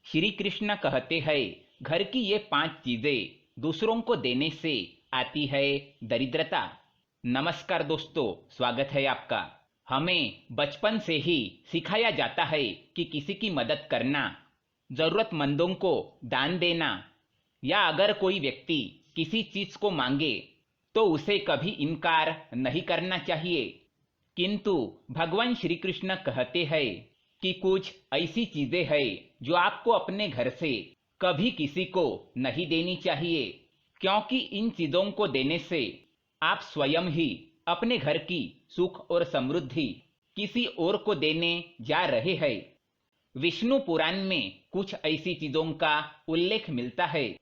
श्री कृष्ण कहते हैं, घर की ये 5 चीजें दूसरों को देने से आती है दरिद्रता। नमस्कार दोस्तों, स्वागत है आपका। हमें बचपन से ही सिखाया जाता है कि किसी की मदद करना, जरूरतमंदों को दान देना, या अगर कोई व्यक्ति किसी चीज को मांगे तो उसे कभी इनकार नहीं करना चाहिए। किंतु भगवान श्री कृष्ण कहते हैं कि कुछ ऐसी चीजें हैं जो आपको अपने घर से कभी किसी को नहीं देनी चाहिए, क्योंकि इन चीजों को देने से आप स्वयं ही अपने घर की सुख और समृद्धि किसी और को देने जा रहे हैं। विष्णु पुराण में कुछ ऐसी चीजों का उल्लेख मिलता है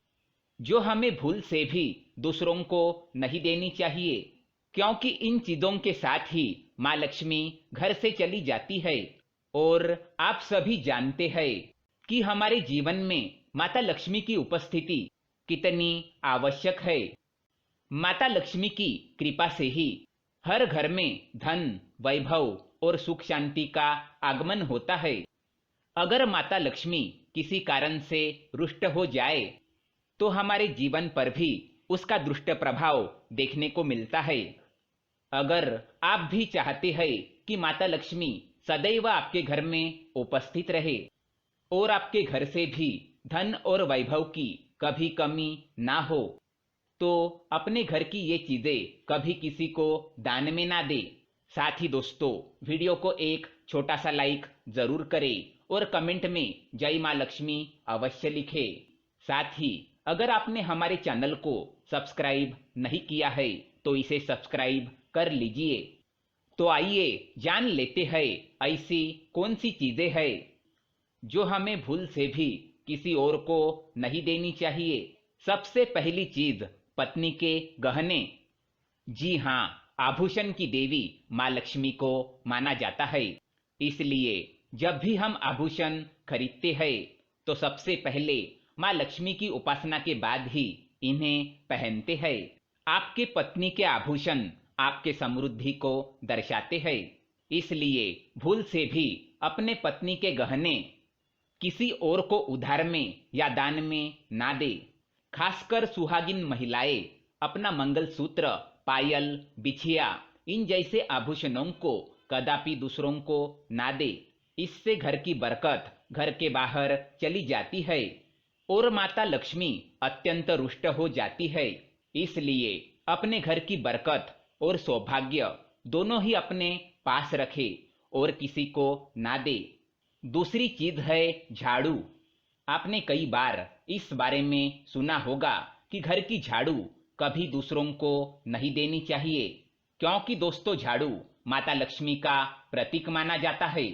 जो हमें भूल से भी दूसरों को नहीं देनी चाहिए, क्योंकि इन चीजों के साथ ही माँ लक्ष्मी घर से चली जाती है। और आप सभी जानते हैं कि हमारे जीवन में माता लक्ष्मी की उपस्थिति कितनी आवश्यक है। माता लक्ष्मी की कृपा से ही हर घर में धन, वैभव और सुख शांति का आगमन होता है। अगर माता लक्ष्मी किसी कारण से रुष्ट हो जाए तो हमारे जीवन पर भी उसका दुष्ट प्रभाव देखने को मिलता है। अगर आप भी चाहते हैं कि माता लक्ष्मी सदैव आपके घर में उपस्थित रहे और आपके घर से भी धन और वैभव की कभी कमी ना हो, तो अपने घर की ये चीजें कभी किसी को दान में ना दे। साथ ही दोस्तों, वीडियो को एक छोटा सा लाइक जरूर करें और कमेंट में जय माँ लक्ष्मी अवश्य लिखे। साथ ही अगर आपने हमारे चैनल को सब्सक्राइब नहीं किया है तो इसे सब्सक्राइब कर लीजिए। तो आइए जान लेते हैं ऐसी कौन सी चीजें हैं जो हमें भूल से भी किसी और को नहीं देनी चाहिए। सबसे पहली चीज, पत्नी के गहने। जी हाँ, आभूषण की देवी माँ लक्ष्मी को माना जाता है, इसलिए जब भी हम आभूषण खरीदते हैं तो सबसे पहले माँ लक्ष्मी की उपासना के बाद ही इन्हें पहनते हैं। आपके पत्नी के आभूषण आपके समृद्धि को दर्शाते हैं, इसलिए भूल से भी अपने पत्नी के गहने किसी और को उधार में या दान में ना दे। खासकर सुहागिन महिलाएं अपना मंगलसूत्र, पायल, बिछिया इन जैसे आभूषणों को कदापि दूसरों को ना दे। इससे घर की बरकत घर के बाहर चली जाती है और माता लक्ष्मी अत्यंत रुष्ट हो जाती है। इसलिए अपने घर की बरकत और सौभाग्य दोनों ही अपने पास रखे और किसी को ना दे। दूसरी चीज है झाड़ू। आपने कई बार इस बारे में सुना होगा कि घर की झाड़ू कभी दूसरों को नहीं देनी चाहिए, क्योंकि दोस्तों झाड़ू माता लक्ष्मी का प्रतीक माना जाता है।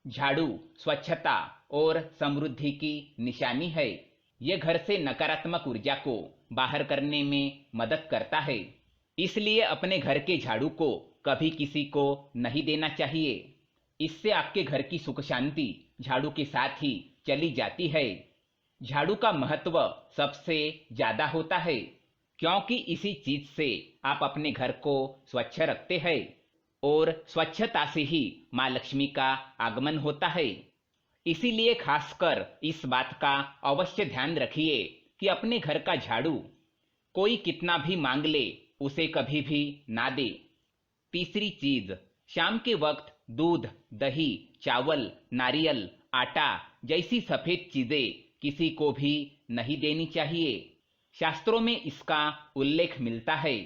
झाड़ू स्वच्छता और समृद्धि की निशानी है। यह घर से नकारात्मक ऊर्जा को बाहर करने में मदद करता है, इसलिए अपने घर के झाड़ू को कभी किसी को नहीं देना चाहिए। इससे आपके घर की सुख शांति झाड़ू के साथ ही चली जाती है। झाड़ू का महत्व सबसे ज्यादा होता है, क्योंकि इसी चीज से आप अपने घर को स्वच्छ रखते हैं और स्वच्छता से ही माँ लक्ष्मी का आगमन होता है। इसीलिए खासकर इस बात का अवश्य ध्यान रखिए कि अपने घर का झाड़ू कोई कितना भी मांग ले उसे कभी भी ना दे। तीसरी चीज, शाम के वक्त दूध, दही, चावल, नारियल, आटा जैसी सफेद चीजें किसी को भी नहीं देनी चाहिए। शास्त्रों में इसका उल्लेख मिलता है।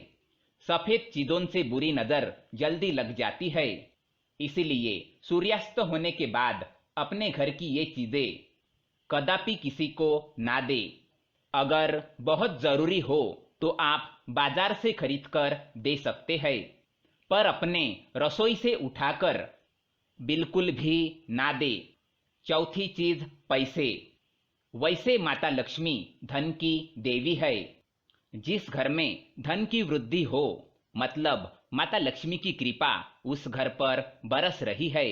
सफेद चीजों से बुरी नजर जल्दी लग जाती है, इसीलिए सूर्यास्त होने के बाद अपने घर की ये चीजें कदापि किसी को ना दे। अगर बहुत जरूरी हो तो आप बाजार से खरीदकर दे सकते हैं, पर अपने रसोई से उठाकर बिल्कुल भी ना दे। चौथी चीज, पैसे। वैसे माता लक्ष्मी धन की देवी है। जिस घर में धन की वृद्धि हो, मतलब माता लक्ष्मी की कृपा उस घर पर बरस रही है।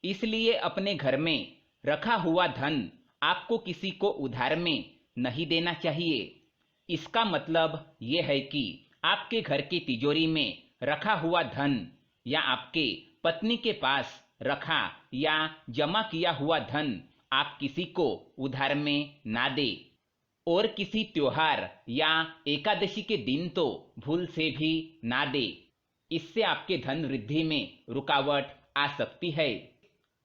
इसलिए अपने घर में रखा हुआ धन आपको किसी को उधार में नहीं देना चाहिए। इसका मतलब यह है कि आपके घर की तिजोरी में रखा हुआ धन या आपके पत्नी के पास रखा या जमा किया हुआ धन आप किसी को उधार में ना दे और किसी त्योहार या एकादशी के दिन तो भूल से भी ना दे। इससे आपके धन वृद्धि में रुकावट आ सकती है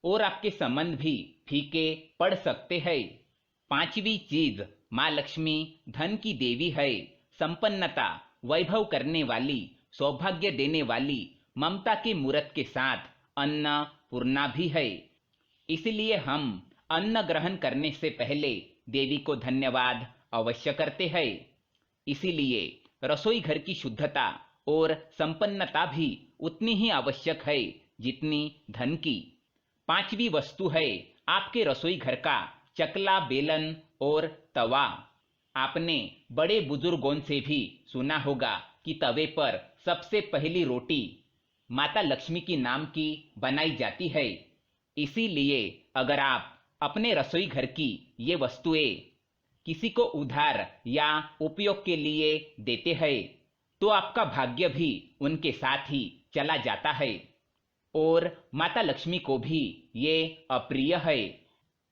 और आपके संबंध भी फीके पड़ सकते हैं। पांचवी चीज, माँ लक्ष्मी धन की देवी है, संपन्नता, वैभव करने वाली, सौभाग्य देने वाली, ममता के मूर्त के साथ अन्नपूर्णा भी है। इसलिए हम अन्न ग्रहण करने से पहले देवी को धन्यवाद अवश्य करते हैं। इसीलिए रसोई घर की शुद्धता और संपन्नता भी उतनी ही आवश्यक है जितनी धन की। पांचवी वस्तु है आपके रसोई घर का चकला, बेलन और तवा। आपने बड़े बुजुर्गों से भी सुना होगा कि तवे पर सबसे पहली रोटी माता लक्ष्मी की नाम की बनाई जाती है। इसीलिए अगर आप अपने रसोई घर की ये वस्तुएं किसी को उधार या उपयोग के लिए देते हैं तो आपका भाग्य भी उनके साथ ही चला जाता है और माता लक्ष्मी को भी ये अप्रिय है।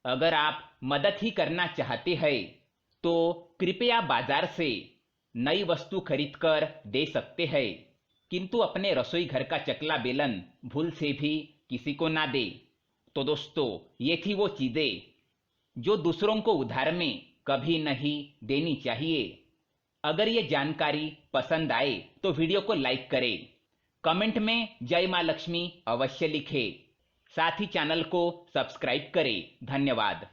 अगर आप मदद ही करना चाहते हैं तो कृपया बाजार से नई वस्तु खरीदकर दे सकते हैं, किंतु अपने रसोई घर का चकला बेलन भूल से भी किसी को ना दे। तो दोस्तों, ये थी वो चीजें जो दूसरों को उधार में कभी नहीं देनी चाहिए। अगर ये जानकारी पसंद आए तो वीडियो को लाइक करें, कमेंट में जय मां लक्ष्मी अवश्य लिखें, साथ ही चैनल को सब्सक्राइब करें। धन्यवाद।